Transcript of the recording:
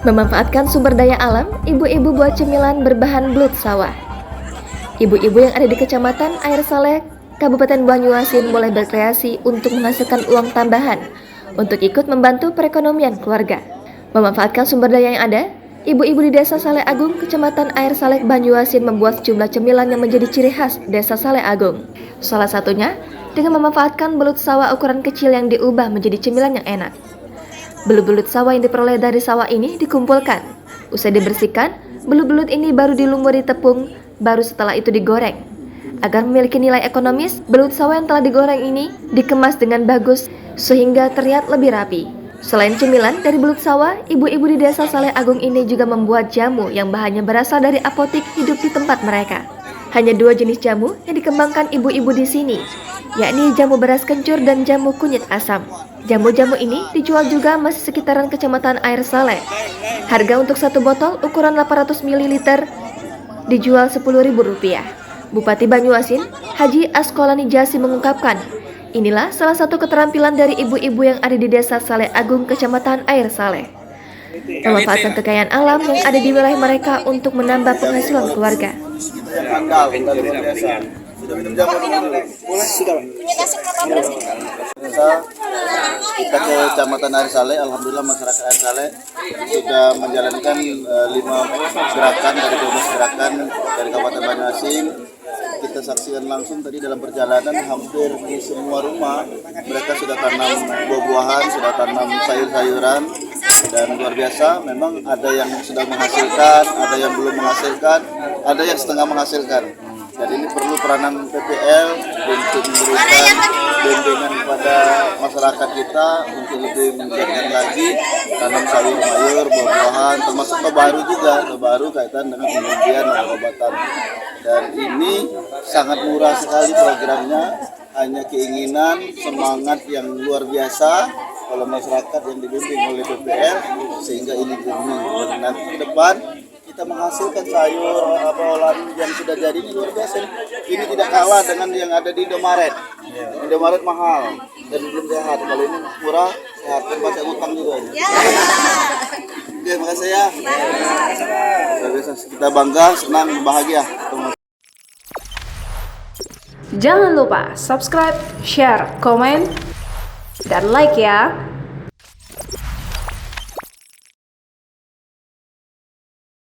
Memanfaatkan sumber daya alam, ibu-ibu buat cemilan berbahan belut sawah. Ibu-ibu yang ada di Kecamatan Air Saleh, Kabupaten Banyuasin mulai berkreasi untuk menghasilkan uang tambahan untuk ikut membantu perekonomian keluarga. Memanfaatkan sumber daya yang ada, ibu-ibu di Desa Saleh Agung, Kecamatan Air Saleh, Banyuasin membuat sejumlah cemilan yang menjadi ciri khas Desa Saleh Agung. Salah satunya dengan memanfaatkan belut sawah ukuran kecil yang diubah menjadi cemilan yang enak. Belut-belut sawah yang diperoleh dari sawah ini dikumpulkan. Usai dibersihkan, belut-belut ini baru dilumuri tepung, baru setelah itu digoreng. Agar memiliki nilai ekonomis, belut sawah yang telah digoreng ini dikemas dengan bagus sehingga terlihat lebih rapi. Selain cemilan dari belut sawah, ibu-ibu di Desa Saleh Agung ini juga membuat jamu yang bahannya berasal dari apotik hidup di tempat mereka. Hanya 2 jenis jamu yang dikembangkan ibu-ibu di sini, yakni jamu beras kencur dan jamu kunyit asam. Jamu-jamu ini dijual juga masih sekitaran Kecamatan Air Saleh. Harga untuk satu botol ukuran 800 ml dijual Rp10.000. Bupati Banyuasin, Haji Askolani Jasi mengungkapkan, inilah salah satu keterampilan dari ibu-ibu yang ada di Desa Saleh Agung, Kecamatan Air Saleh. Memanfaatkan kekayaan alam yang ada di wilayah mereka untuk menambah penghasilan keluarga. Kita ke Kecamatan Air Saleh, alhamdulillah masyarakat Air Saleh sudah menjalankan 5 gerakan dari 12 gerakan dari Kabupaten Banyuasin. Kita saksikan langsung tadi dalam perjalanan, hampir di semua rumah mereka sudah tanam buah-buahan, sudah tanam sayur-sayuran, dan luar biasa. Memang ada yang sudah menghasilkan, ada yang belum menghasilkan, ada yang setengah menghasilkan. Dan ini perlu peranan PPL untuk memberikan bimbingan kepada masyarakat kita untuk lebih meningkatkan lagi tanam sayur-mayur, buah-buahan, termasuk baru juga, baru kaitan dengan penelitian dan obatan. Dan ini sangat murah sekali programnya, hanya keinginan, semangat yang luar biasa oleh masyarakat yang dibimbing oleh PPL sehingga ini booming. Dan nanti ke depan kita menghasilkan sayur olahan yang sudah jadi ini luar biasa. Ini tidak kalah dengan yang ada di Indomaret. Indomaret mahal dan belum sehat. Kalau ini murah, sehat, dan banyak utang juga. Oke, makasih ya. Kita bangga, senang, bahagia. Jangan lupa subscribe, share, komen, dan like ya.